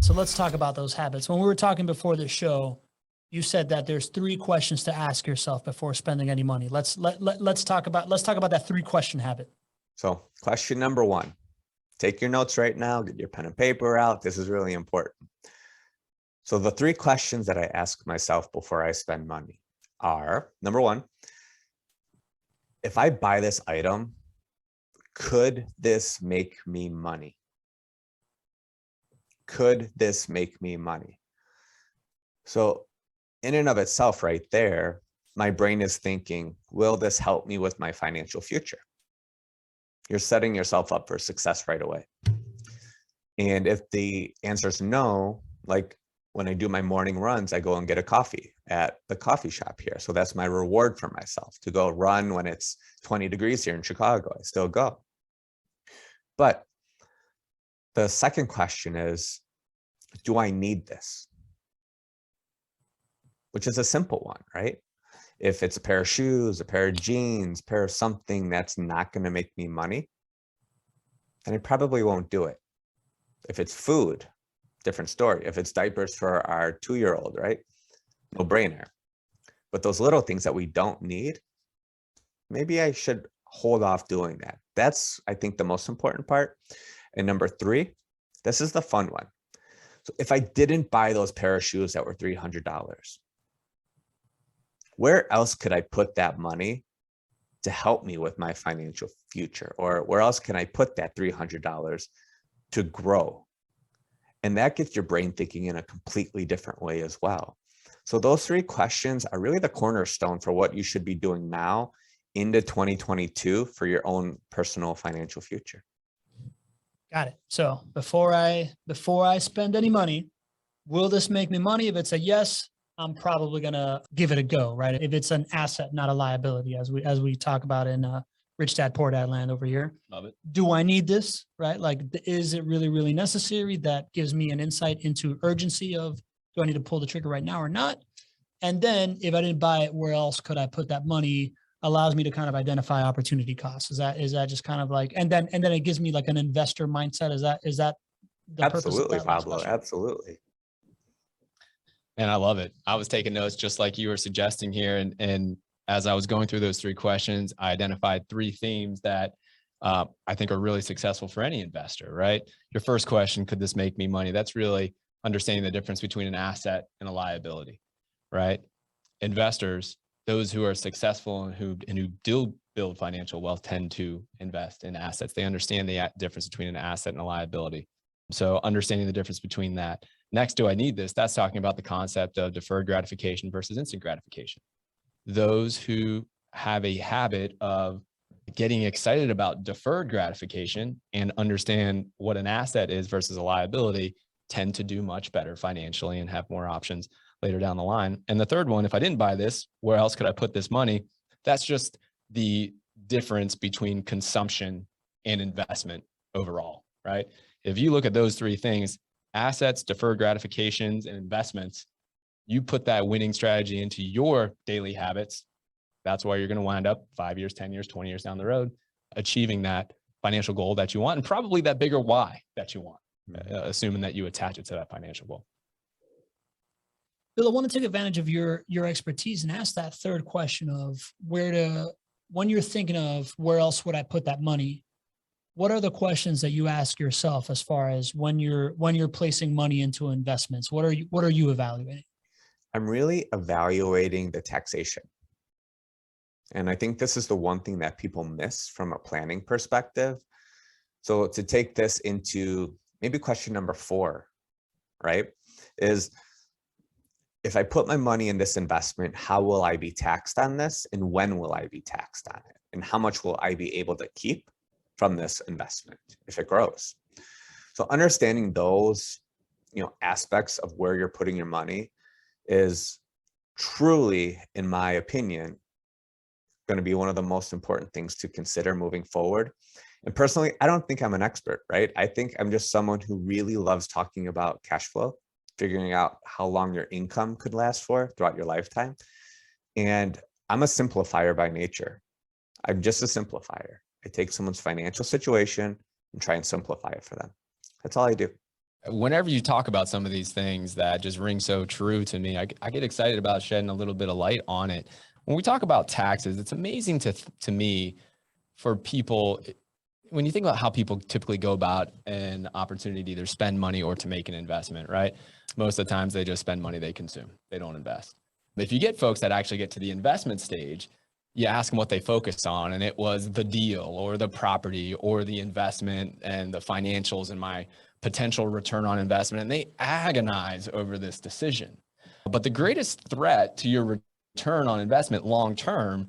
So let's talk about those habits. When we were talking before the show, you said that there's 3 questions to ask yourself before spending any money. Let's talk about that 3-question habit. So question number 1, take your notes right now, get your pen and paper out. This is really important. So the 3 questions that I ask myself before I spend money are, number 1, if I buy this item, could this make me money? Could this make me money? So in and of itself right there, my brain is thinking, will this help me with my financial future? You're setting yourself up for success right away. And if the answer is no, like when I do my morning runs, I go and get a coffee at the coffee shop here. So that's my reward for myself to go run when it's 20 degrees here in Chicago. I still go. But the second question is, do I need this? Which is a simple one, right? If it's a pair of shoes, a pair of jeans, a pair of something that's not going to make me money, then I probably won't do it. If it's food, different story. If it's diapers for our 2-year-old, right? No brainer. But those little things that we don't need, maybe I should hold off doing that. That's, I think, the most important part. And number 3, this is the fun one. So if I didn't buy those pair of shoes that were $300, where else could I put that money to help me with my financial future? Or where else can I put that $300 to grow? And that gets your brain thinking in a completely different way as well. So those 3 questions are really the cornerstone for what you should be doing now into 2022 for your own personal financial future. Got it. So before I spend any money, will this make me money? If it's a yes, I'm probably gonna give it a go, right? If it's an asset, not a liability, as we talk about in Rich Dad Poor Dad land over here. Love it. Do I need this, right? Like, is it really, really necessary? That gives me an insight into urgency of, do I need to pull the trigger right now or not? And then if I didn't buy it, where else could I put that money? Allows me to kind of identify opportunity costs. Is that just kind of like, and then it gives me like an investor mindset? Is that the purpose of Absolutely, that last Pablo, question? absolutely. And I love it. I was taking notes just like you were suggesting here. And as I was going through those 3 questions, I identified 3 themes that I think are really successful for any investor, right? Your first question, could this make me money? That's really understanding the difference between an asset and a liability, right? Investors, those who are successful and who do build financial wealth, tend to invest in assets. They understand the difference between an asset and a liability. So understanding the difference between that. Next, do I need this? That's talking about the concept of deferred gratification versus instant gratification. Those who have a habit of getting excited about deferred gratification and understand what an asset is versus a liability tend to do much better financially and have more options later down the line. And the third one, if I didn't buy this, where else could I put this money? That's just the difference between consumption and investment overall, right? If you look at those 3 things, assets, deferred gratifications, and investments, you put that winning strategy into your daily habits. That's why you're going to wind up 5 years, 10 years, 20 years down the road, achieving that financial goal that you want, and probably that bigger why that you want, assuming that you attach it to that financial goal. Bill, I want to take advantage of your expertise and ask that third question of when you're thinking of where else would I put that money, what are the questions that you ask yourself as far as when you're placing money into investments? What are you evaluating? I'm really evaluating the taxation. And I think this is the one thing that people miss from a planning perspective. So to take this into maybe question number 4, right, is if I put my money in this investment, how will I be taxed on this? And when will I be taxed on it? And how much will I be able to keep from this investment if it grows? So understanding those, aspects of where you're putting your money is truly, in my opinion, going to be one of the most important things to consider moving forward. And personally, I don't think I'm an expert, right? I think I'm just someone who really loves talking about cash flow, figuring out how long your income could last for throughout your lifetime. And I'm a simplifier by nature. I'm just a simplifier. I take someone's financial situation and try and simplify it for them. That's all I do. Whenever you talk about some of these things that just ring so true to me, I get excited about shedding a little bit of light on it. When we talk about taxes, it's amazing to me for people, when you think about how people typically go about an opportunity to either spend money or to make an investment, right? Most of the times they just spend money they consume. They don't invest. But if you get folks that actually get to the investment stage, you ask them what they focused on, and it was the deal or the property or the investment and the financials and my potential return on investment. And they agonize over this decision. But the greatest threat to your return on investment long-term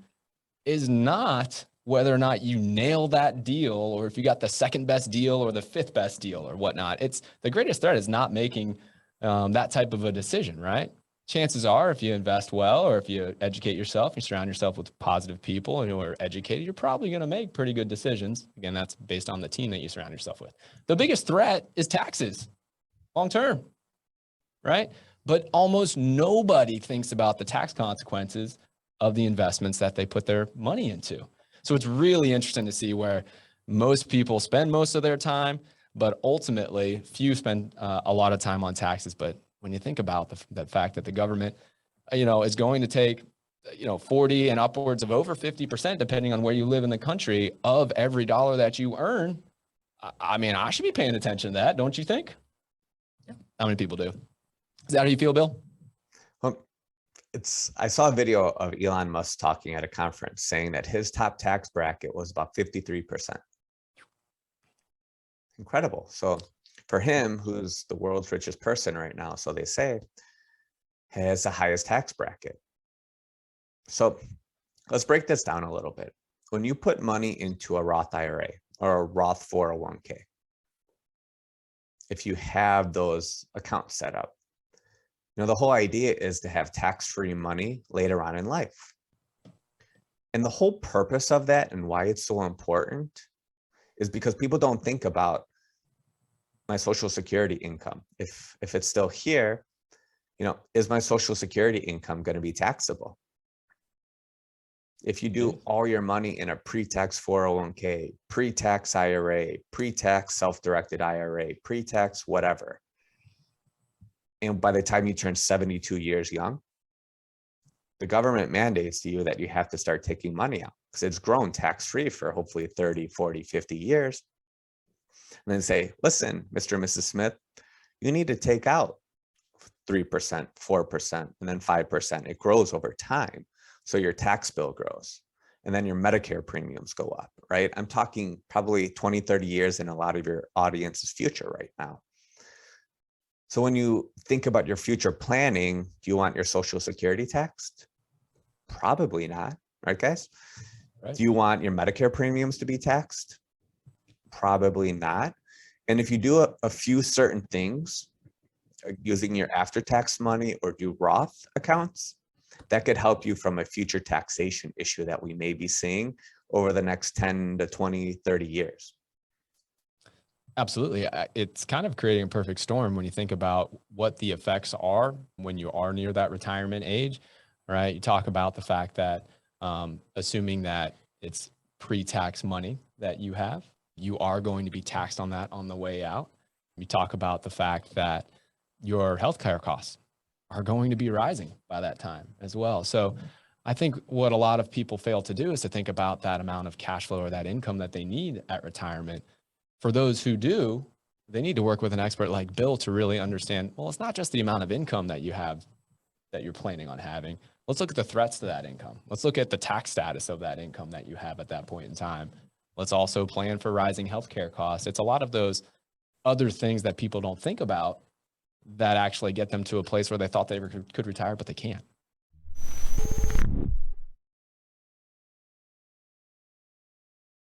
is not whether or not you nail that deal or if you got the second best deal or the fifth best deal or whatnot. It's the greatest threat is not making that type of a decision, right? Chances are, if you invest well, or if you educate yourself, you surround yourself with positive people who are educated, you're probably going to make pretty good decisions. Again, that's based on the team that you surround yourself with. The biggest threat is taxes, long-term, right? But almost nobody thinks about the tax consequences of the investments that they put their money into. So it's really interesting to see where most people spend most of their time, but ultimately few spend a lot of time on taxes. But when you think about the fact that the government, is going to take, 40 and upwards of over 50%, depending on where you live in the country, of every dollar that you earn, I mean, I should be paying attention to that, don't you think? Yeah. How many people do? Is that how you feel, Bill? Well, I saw a video of Elon Musk talking at a conference saying that his top tax bracket was about 53%. Incredible. So for him, who's the world's richest person right now, so they say, has the highest tax bracket. So let's break this down a little bit. When you put money into a Roth IRA or a Roth 401k, if you have those accounts set up, the whole idea is to have tax-free money later on in life. And the whole purpose of that and why it's so important is because people don't think about my Social Security income. If it's still here, is my Social Security income going to be taxable? If you do all your money in a pre-tax 401k, pre-tax IRA, pre-tax self-directed IRA, pre-tax whatever, and by the time you turn 72 years young, the government mandates to you that you have to start taking money out because it's grown tax-free for hopefully 30, 40, 50 years. And then say, listen, Mr. and Mrs. Smith, you need to take out 3%, 4%, and then 5%. It grows over time. So your tax bill grows. And then your Medicare premiums go up, right? I'm talking probably 20, 30 years in a lot of your audience's future right now. So when you think about your future planning, do you want your Social Security taxed? Probably not, right, guys? Right. Do you want your Medicare premiums to be taxed? Probably not. And if you do a few certain things using your after-tax money or do Roth accounts, that could help you from a future taxation issue that we may be seeing over the next 10 to 20, 30 years. Absolutely. It's kind of creating a perfect storm when you think about what the effects are when you are near that retirement age, right? You talk about the fact that assuming that it's pre-tax money that you have, you are going to be taxed on that on the way out. You talk about the fact that your healthcare costs are going to be rising by that time as well. So I think what a lot of people fail to do is to think about that amount of cash flow or that income that they need at retirement. For those who do, they need to work with an expert like Bill to really understand, well, it's not just the amount of income that you have that you're planning on having. Let's look at the threats to that income. Let's look at the tax status of that income that you have at that point in time. Let's also plan for rising healthcare costs. It's a lot of those other things that people don't think about that actually get them to a place where they thought they could retire, but they can't.